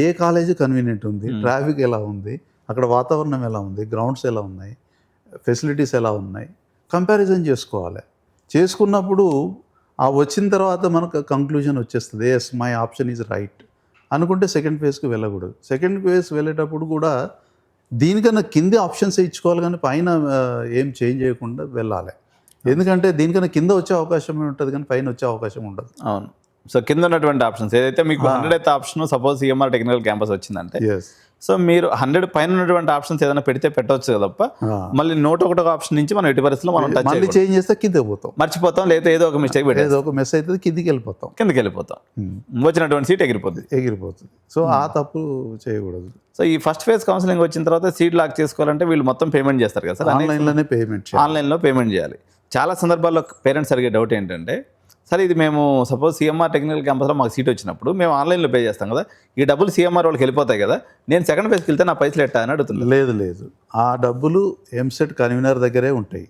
ఏ కాలేజీ కన్వీనియంట్ ఉంది, ట్రాఫిక్ ఎలా ఉంది, అక్కడ వాతావరణం ఎలా ఉంది, గ్రౌండ్స్ ఎలా ఉన్నాయి, ఫెసిలిటీస్ ఎలా ఉన్నాయి, కంపారిజన్ చేసుకోవాలి. చేసుకున్నప్పుడు ఆ వచ్చిన తర్వాత మనకు కంక్లూజన్ వచ్చేస్తుంది, yes my option is right అనుకుంటే సెకండ్ ఫేజ్కి వెళ్ళకూడదు. సెకండ్ ఫేజ్ వెళ్ళేటప్పుడు కూడా దీనికన్నా కింది ఆప్షన్స్ ఇచ్చుకోవాలి, కానీ పైన ఏం చేంజ్ చేయకుండా వెళ్ళాలి. ఎందుకంటే దీనికన్నా కింద వచ్చే అవకాశం ఉంటుంది కానీ పైన వచ్చే అవకాశం ఉండదు. అవును. సో కింద ఉన్నటువంటి ఆప్షన్స్ ఏదైతే మీకు 100 అయితే option, suppose CMR Technical campus వచ్చిందంటే సో మీరు 100 పైన ఉన్నటువంటి ఆప్షన్స్ ఏదైనా పెడితే పెట్టవచ్చు కదా తప్ప మళ్ళీ 101 ఆప్షన్ నుంచి మనం ఎట్టి పరిస్థితుల్లో మనం మళ్ళీ చేంజ్ చేస్తే కింద పోతాం, మర్చిపోతాం, లేదా ఏదో ఒక మిస్టేక్ పెట్టి ఏదో ఒక మెస్ అవుతుంది, కిందికి వెళ్ళిపోతాం, వచ్చినటువంటి సీట్ ఎగిరిపోతుంది. సో ఆ తప్పు చేయకూడదు. సో ఈ ఫస్ట్ ఫేజ్ కౌన్సిలింగ్ వచ్చిన తర్వాత సీట్ లాక్ చేసుకోవాలంటే వీళ్ళు మొత్తం పేమెంట్ చేస్తారు కదా సార్? ఆన్లైన్లోనే పేమెంట్, ఆన్లైన్లో పేమెంట్ చేయాలి. చాలా సందర్భాల్లో పేరెంట్స్ అడిగే డౌట్ ఏంటంటే, సరే ఇది మేము సపోజ్ సిఎంఆర్ టెక్నికల్ క్యాంపస్లో మాకు సీట్ వచ్చినప్పుడు మేము ఆన్లైన్లో పే చేస్తాం కదా, ఈ డబ్బులు సిఎంఆర్ వాళ్ళకి వెళ్ళిపోతాయి కదా, నేను సెకండ్ ఫేజ్కి వెళ్తే నా పైసలు ఎట్టా అని అడుగుతుంది. లేదు, ఆ డబ్బులు ఎంసెట్ కన్వీనర్ దగ్గరే ఉంటాయి.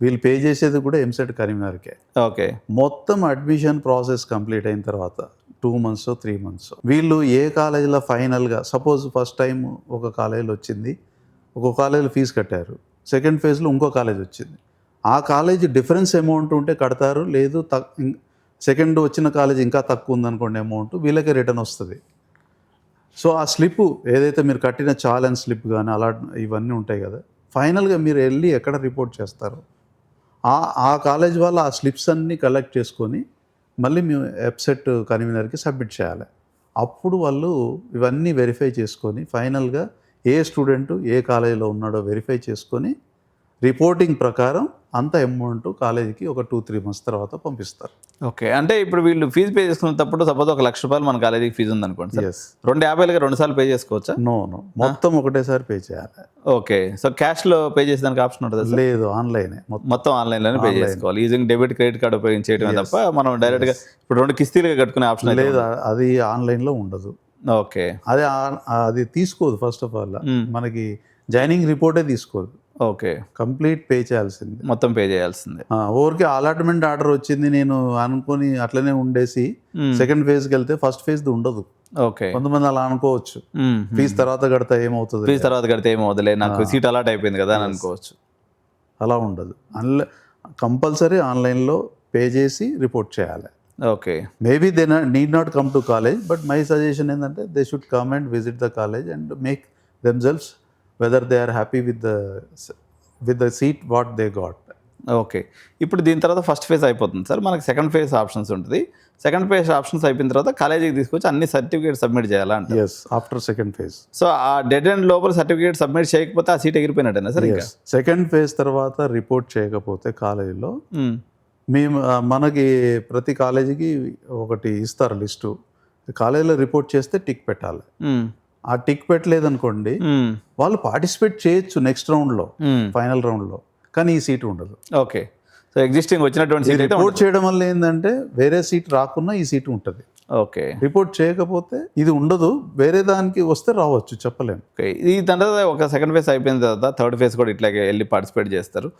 వీళ్ళు పే చేసేది కూడా ఎంసెట్ కన్వీనర్కే. ఓకే. మొత్తం అడ్మిషన్ ప్రాసెస్ కంప్లీట్ అయిన తర్వాత 2 months 3 months వీళ్ళు ఏ కాలేజీలో ఫైనల్గా సపోజ్ ఫస్ట్ టైం ఒక కాలేజీలో వచ్చింది, ఒక కాలేజీలో ఫీజు కట్టారు, సెకండ్ ఫేజ్లో ఇంకో కాలేజ్ వచ్చింది, ఆ కాలేజీ డిఫరెన్స్ అమౌంట్ ఉంటే కడతారు, లేదు సెకండ్ వచ్చిన కాలేజ్ ఇంకా తక్కువ ఉందనుకోండి అమౌంట్, వీళ్ళకే రిటర్న్ వస్తుంది. సో ఆ స్లిప్ ఏదైతే మీరు కట్టిన ఛాలెంజ్ స్లిప్ కానీ అలా ఇవన్నీ ఉంటాయి కదా, ఫైనల్గా మీరు వెళ్ళి ఎక్కడ రిపోర్ట్ చేస్తారు ఆ కాలేజ్ వాళ్ళు ఆ స్లిప్స్ అన్నీ కలెక్ట్ చేసుకొని మళ్ళీ మేము వెబ్సైట్ కన్వీనర్కి సబ్మిట్ చేయాలి. అప్పుడు వాళ్ళు ఇవన్నీ వెరిఫై చేసుకొని ఫైనల్గా ఏ స్టూడెంట్ ఏ కాలేజీలో ఉన్నాడో వెరిఫై చేసుకొని రిపోర్టింగ్ ప్రకారం అంత అమౌంట్ కాలేజీకి ఒక 2-3 months తర్వాత పంపిస్తారు. ఓకే. అంటే ఇప్పుడు వీళ్ళు ఫీజు పే చేసుకునేటప్పుడు సపోజ్ ₹1,00,000 మన కాలేజీకి ఫీజు ఉందనుకోండి సార్, 250,000గా 2 సార్లు పే చేసుకోవచ్చా? నో, మొత్తం ఒకటేసారి పే చేయాలి. ఓకే. సో క్యాష్లో పే చేసేదానికి ఆప్షన్ ఉంటుంది? లేదు, ఆన్లైనే, మొత్తం ఆన్లైన్లోనే పే చేసుకోవాలి. యూజింగ్ డెబిట్ క్రెడిట్ కార్డ్ ఉపయోగించేయడమే తప్ప మనం డైరెక్ట్గా ఇప్పుడు 2 కిస్తీలుగా కట్టుకునే ఆప్షన్ లేదు, అది ఆన్లైన్లో ఉండదు. ఓకే. అది తీసుకోదు. ఫస్ట్ ఆఫ్ ఆల్ మనకి జాయినింగ్ రిపోర్టే తీసుకోదు. ఓకే. కంప్లీట్ పే చేయాల్సింది, మొత్తం పే చేయాల్సిందే. ఊరికి అలాట్మెంట్ ఆర్డర్ వచ్చింది నేను అనుకొని అట్లనే ఉండేసి సెకండ్ ఫేజ్కి వెళ్తే ఫస్ట్ ఫేజ్ ఉండదు. ఓకే. కొంతమంది అలా అనుకోవచ్చు, ఫీజు తర్వాత కడితే ఏమవుతుంది, ఫీజు తర్వాత కడితే ఏమవుతుందిలే, నాకు సీట్ అలాట్ అయిపోయింది కదా అని అనుకోవచ్చు. అలా ఉండదు. కంపల్సరీ ఆన్లైన్లో పే చేసి రిపోర్ట్ చేయాలి. Okay. Maybe they need not come to college, but my suggestion ఏంటంటే they should come and visit the college and make themselves whether they are happy with the seat what they got. Okay. ఇప్పుడు దీని తర్వాత first phase అయిపోతుంది sir, మనకి second phase options ఉంటుంది. Second phase options అయిపోయిన తర్వాత కాలేజీకి తీసుకొచ్చి అన్ని సర్టిఫికేట్ సబ్మిట్ చేయాలంటే? Yes, after second phase. So ఆ డెడ్ ఎండ్ లోపల సర్టిఫికేట్ సబ్మిట్ చేయకపోతే ఆ సీట్ ఎగిరిపోయినట్టేనా సార్? ఇంకా సెకండ్ ఫేజ్ తర్వాత రిపోర్ట్ చేయకపోతే కాలేజీలో మనకి ప్రతి కాలేజీకి ఒకటి ఇస్తారు లిస్టు, కాలేజీలో రిపోర్ట్ చేస్తే టిక్ పెట్టాలి. ఆ టిక్ పెట్టలేదనుకోండి వాళ్ళు పార్టిసిపేట్ చేయొచ్చు నెక్స్ట్ రౌండ్లో, ఫైనల్ రౌండ్లో, కానీ ఈ సీట్ ఉండదు. ఓకే. సో ఎగ్జిస్టింగ్ వచ్చినటువంటి సీట్ రిపోర్ట్ చేయడం వల్ల ఏంటంటే వేరే సీట్ రాకున్నా ఈ సీట్ ఉంటుంది. ఓకే. రిపోర్ట్ చేయకపోతే ఇది ఉండదు, వేరే దానికి వస్తే రావచ్చు, చెప్పలేము. ఓకే. ఈ తర్వాత ఒక సెకండ్ ఫేజ్ అయిపోయిన తర్వాత థర్డ్ ఫేజ్ కూడా ఇట్లాగే వెళ్ళి పార్టిసిపేట్ చేస్తారు.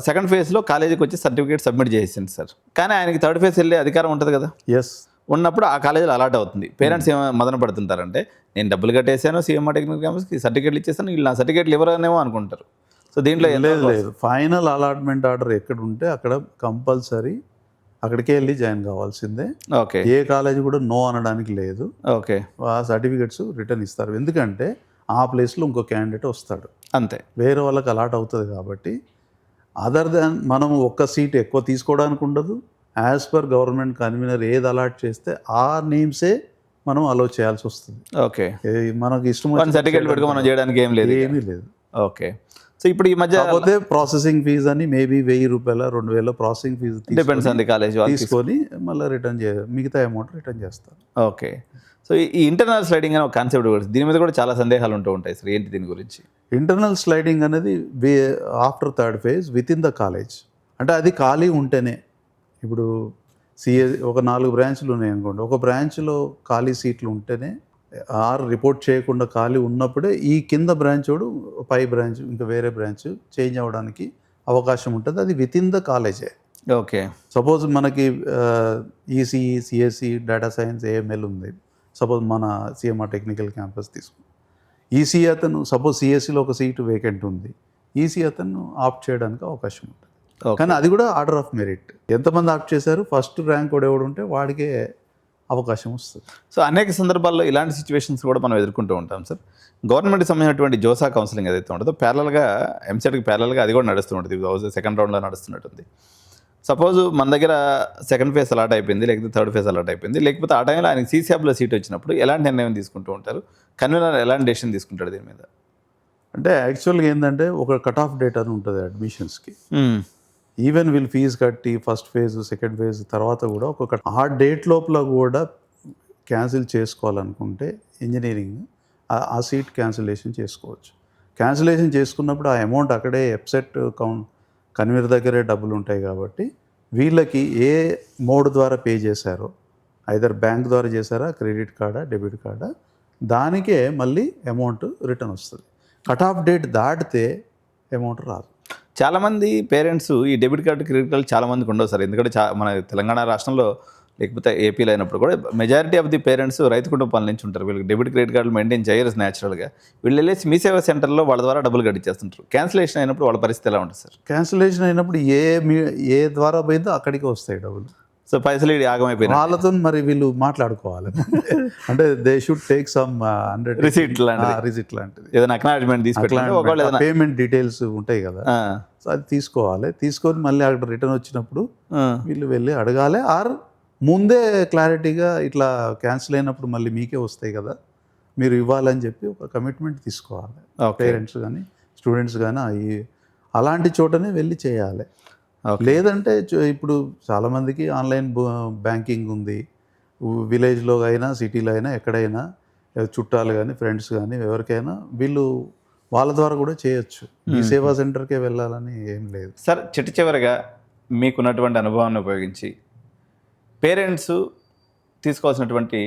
సెకండ్ ఫేజ్లో కాలేజీకి వచ్చి సర్టిఫికేట్ సబ్మిట్ చేసింది సార్, కానీ ఆయనకి థర్డ్ ఫేజ్ వెళ్ళే అధికారం ఉంటుంది కదా? ఎస్. ఉన్నప్పుడు ఆ కాలేజీలో అలాట్ అవుతుంది. పేరెంట్స్ ఏమో మదన పడుతుంటారంటే నేను డబ్బులు కట్టేసాను సీఎంఆర్ టెక్నికల్ క్యాంపస్కి, సర్టిఫికేట్లు ఇచ్చేసాను, వీళ్ళు నా సర్టిఫికేట్లు ఇవ్వరనేమో అనుకుంటారు. సో దీంట్లో లేదు ఫైనల్ అలాట్మెంట్ ఆర్డర్ ఎక్కడ ఉంటే అక్కడ కంపల్సరీ అక్కడికే వెళ్ళి జాయిన్ కావాల్సిందే. ఓకే ఏ కాలేజ్ కూడా నో అనడానికి లేదు. ఓకే ఆ సర్టిఫికెట్స్ రిటర్న్ ఇస్తారు. ఎందుకంటే ఆ ప్లేస్లో ఇంకో క్యాండిడేట్ వస్తాడు, అంతే. వేరే వాళ్ళకి అలాట్ అవుతుంది కాబట్టి. అదర్ దాన్ మనం ఒక్క సీట్ ఎక్కువ తీసుకోవడానికి ఉండదు. యాజ్ పర్ గవర్నమెంట్ కన్వీనర్ ఏది అలాట్ చేస్తే ఆ నేమ్సే మనం అలో చేయాల్సి వస్తుంది. ఓకే మనకి ఇష్టం సర్టిఫికేట్ పెట్టుకో మనం చేయడానికి ఏం లేదు. ఏమీ లేదు. ఓకే సో ఇప్పుడు ఈ మధ్య కాకపోతే ప్రాసెసింగ్ ఫీజు అని మేబీ 1000 రూపాయలు 2000 processing fee depends on the college తీసుకొని మళ్ళీ రిటర్న్ మిగతా అమౌంట్ రిటర్న్ చేస్తారు. ఓకే సో ఈ ఇంటర్నల్ స్లైడింగ్ అనే ఒక కాన్సెప్ట్ కూడా దీని మీద కూడా చాలా సందేహాలు ఉంటాయి సార్, ఏంటి దీని గురించి? ఇంటర్నల్ స్లైడింగ్ అనేది after third phase with in the college. అంటే అది ఖాళీ ఉంటేనే, ఇప్పుడు సిఏ ఒక 4 బ్రాంచ్లు ఉన్నాయి అనుకోండి, ఒక బ్రాంచ్లో ఖాళీ సీట్లు ఉంటేనే ఆర్ రిపోర్ట్ చేయకుండా ఖాళీ ఉన్నప్పుడే ఈ కింద బ్రాంచ్ వాడు పై బ్రాంచ్ ఇంకా వేరే బ్రాంచ్ చేంజ్ అవ్వడానికి అవకాశం ఉంటుంది. అది విత్ ఇన్ ద కాలేజే. ఓకే సపోజ్ మనకి ECE, CSE, data science, AML ఉంది. సపోజ్ మన సిఎంఆర్ టెక్నికల్ క్యాంపస్ తీసుకుని ఈసీ అతను సపోజ్ సిఎస్సిలో ఒక సీటు వేకెంట్ ఉంది, ఈసీ అతను ఆప్ట్ చేయడానికి అవకాశం ఉంటుంది. కానీ అది కూడా ఆర్డర్ ఆఫ్ మెరిట్. ఎంతమంది ఆప్ట్ చేశారు, ఫస్ట్ ర్యాంక్ కూడా ఎవడు ఉంటే వాడికే అవకాశం వస్తుంది. సో అనేక సందర్భాల్లో ఇలాంటి సిచ్యువేషన్స్ కూడా మనం ఎదుర్కొంటూ ఉంటాం సార్. గవర్నమెంట్కి సంబంధించినటువంటి జోసా కౌన్సిలింగ్ ఏదైతే ఉంటుందో ప్యారల్గా ఎంసెట్కి ప్యారల్గా అది కూడా నడుస్తూ ఉంటుంది, సెకండ్ రౌండ్లో నడుస్తున్నట్టుంది. సపోజ్ మన దగ్గర సెకండ్ ఫేజ్ అలాట్ అయిపోయింది, లేకపోతే థర్డ్ ఫేజ్ అలాట్ అయిపోయింది, లేకపోతే ఆ టైంలో ఆయనకి సీసీఆబ్లో సీట్ వచ్చినప్పుడు ఎలాంటి నిర్ణయం తీసుకుంటూ ఉంటారు, కన్వీనర్ ఎలాంటి డెసిషన్ తీసుకుంటాడు దీని మీద? అంటే యాక్చువల్గా ఏంటంటే ఒక కట్ ఆఫ్ డేట్ అని ఉంటుంది అడ్మిషన్స్కి. ఈవెన్ వీళ్ళు ఫీజు కట్టి ఫస్ట్ ఫేజ్ సెకండ్ ఫేజ్ తర్వాత కూడా ఒక ఆ డేట్ లోపల కూడా క్యాన్సిల్ చేసుకోవాలనుకుంటే ఇంజనీరింగ్ ఆ సీట్ క్యాన్సిలేషన్ చేసుకోవచ్చు. క్యాన్సిలేషన్ చేసుకున్నప్పుడు ఆ అమౌంట్ అక్కడే ఎప్సెట్ కన్వీనర్ దగ్గరే డబ్బులు ఉంటాయి కాబట్టి వీళ్ళకి ఏ మోడ్ ద్వారా పే చేశారో, ఐదర్ బ్యాంక్ ద్వారా చేశారా, క్రెడిట్ కార్డా, డెబిట్ కార్డా, దానికే మళ్ళీ అమౌంట్ రిటర్న్ వస్తుంది. కట్ ఆఫ్ డేట్ దాటితే అమౌంట్ రాదు. చాలామంది పేరెంట్స్ ఈ డెబిట్ కార్డు, క్రెడిట్ కార్డు చాలామందికి ఉండవు సార్. ఎందుకంటే మన తెలంగాణ రాష్ట్రంలో లేకపోతే ఏపీలో అయినప్పుడు కూడా మెజారిటీ ఆఫ్ ది పేరెంట్స్ రైతు కుటుంబాల నుంచి ఉంటారు. వీళ్ళకి డెబిట్ క్రెడిట్ కార్డులు మెయింటైన్ చేయరు న్యాచురల్గా. వీళ్ళు వెళ్ళేసి మీ సేవా సెంటర్లో వాళ్ళ ద్వారా డబ్బులు కట్టించేస్తుంటారు. క్యాన్సిలేషన్ అయినప్పుడు వాళ్ళ పరిస్థితి ఎలా ఉంటుంది సార్? క్యాన్సిలేషన్ అయినప్పుడు ఏ ద్వారా పోయిందో అక్కడికి వస్తాయి డబ్బులు. సో పైసలు ఆగమైపోయినాయి. వాళ్ళతో మరి వీళ్ళు మాట్లాడుకోవాలి. అంటే they should take some receipt లాంటిది, ఏదైనా అక్నాలెడ్జ్మెంట్ తీసుకుంటే పేమెంట్ డీటెయిల్స్ ఉంటాయి కదా, సో అది తీసుకోవాలి. తీసుకొని మళ్ళీ అక్కడ రిటర్న్ వచ్చినప్పుడు వీళ్ళు వెళ్ళి అడగాలి. ఆర్ ముందే క్లారిటీగా ఇట్లా క్యాన్సిల్ అయినప్పుడు మళ్ళీ మీకే వస్తాయి కదా, మీరు ఇవ్వాలని చెప్పి ఒక కమిట్మెంట్ తీసుకోవాలి. పేరెంట్స్ కానీ స్టూడెంట్స్ కానీ అలాంటి చోటనే వెళ్ళి చేయాలి. లేదంటే ఇప్పుడు చాలామందికి ఆన్లైన్ బ్యాంకింగ్ ఉంది. విలేజ్లో అయినా సిటీలో అయినా ఎక్కడైనా చుట్టాలు కానీ ఫ్రెండ్స్ కానీ ఎవరికైనా వీళ్ళు వాళ్ళ ద్వారా కూడా చేయొచ్చు. ఈ సేవా సెంటర్కే వెళ్ళాలని ఏం లేదు సార్. చివరిగా మీకున్నటువంటి అనుభవాన్ని ఉపయోగించి పేరెంట్స్ తీసుకోవాల్సినటువంటి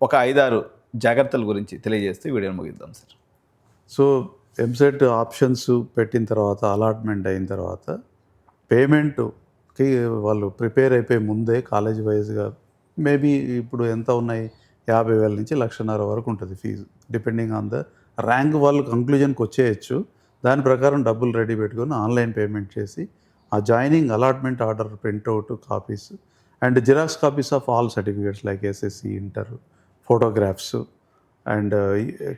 ఒక 5-6 జాగ్రత్తల గురించి తెలియజేస్తే వీడియోని ముగిద్దాం సార్. సో ఎంసెట్ ఆప్షన్స్ పెట్టిన తర్వాత, అలాట్మెంట్ అయిన తర్వాత పేమెంట్కి వాళ్ళు ప్రిపేర్ అయిపోయి ముందే కాలేజ్ వైజ్గా మేబీ ఇప్పుడు ఎంత ఉన్నాయి, 50,000 నుంచి 1,50,000 వరకు ఉంటుంది fee, depending on the rank. వాళ్ళు కంక్లూజన్కి వచ్చేయచ్చు. దాని ప్రకారం డబ్బులు రెడీ పెట్టుకొని ఆన్లైన్ పేమెంట్ చేసి ఆ joining allotment order printout copies and xerox copies of all certificates like SSC, inter, photographs and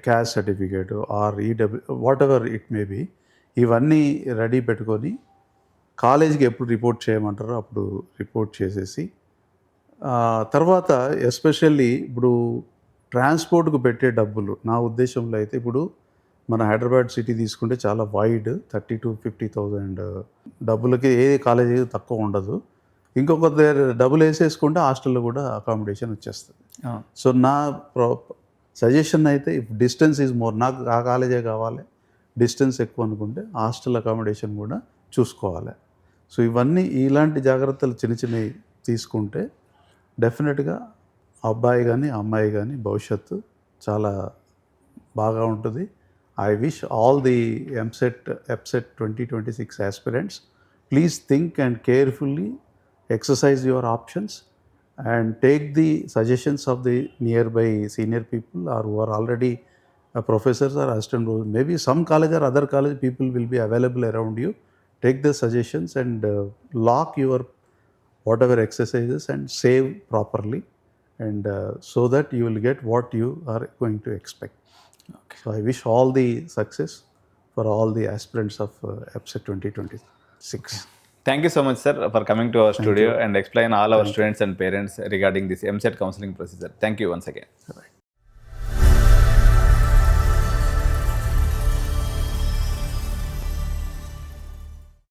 caste certificate or whatever it may be, ఇవన్నీ రెడీ పెట్టుకొని కాలేజీకి ఎప్పుడు రిపోర్ట్ చేయమంటారో అప్పుడు రిపోర్ట్ చేసేసి తర్వాత ఎస్పెషల్లీ ఇప్పుడు ట్రాన్స్పోర్ట్కు పెట్టే డబ్బులు, నా ఉద్దేశంలో అయితే ఇప్పుడు మన హైదరాబాద్ సిటీ తీసుకుంటే చాలా వైడ్, 30,000 to 50,000 డబ్బులకి ఏ కాలేజీ తక్కువ ఉండదు. ఇంకొక డబ్బులు వేసేసుకుంటే హాస్టల్లో కూడా అకామిడేషన్ వచ్చేస్తుంది. సో నా సజెషన్ అయితే ఇఫ్ డిస్టెన్స్ ఈజ్ మోర్, నాకు ఆ కాలేజే కావాలి, డిస్టెన్స్ ఎక్కువ అనుకుంటే హాస్టల్ అకామిడేషన్ కూడా చూసుకోవాలి. సో ఇవన్నీ ఇలాంటి జాగ్రత్తలు చిన్నవి తీసుకుంటే డెఫినెట్గా అబ్బాయి కానీ అమ్మాయి కానీ భవిష్యత్తు చాలా బాగా ఉంటుంది. I wish all the EAPCET 2026 aspirants, please think and carefully exercise your options and take the suggestions of the nearby senior people or who are already professors or assistant professors. Maybe some college or other college people will be available around you. Take the suggestions and lock your whatever exercises and save properly, and so that you will get what you are going to expect. Okay. So I wish all the success for all the aspirants of EPSET 2026. Thank you so much, sir, for coming to our studio you. and explain all our students and parents regarding this MSET counseling procedure. Thank you once again. Right.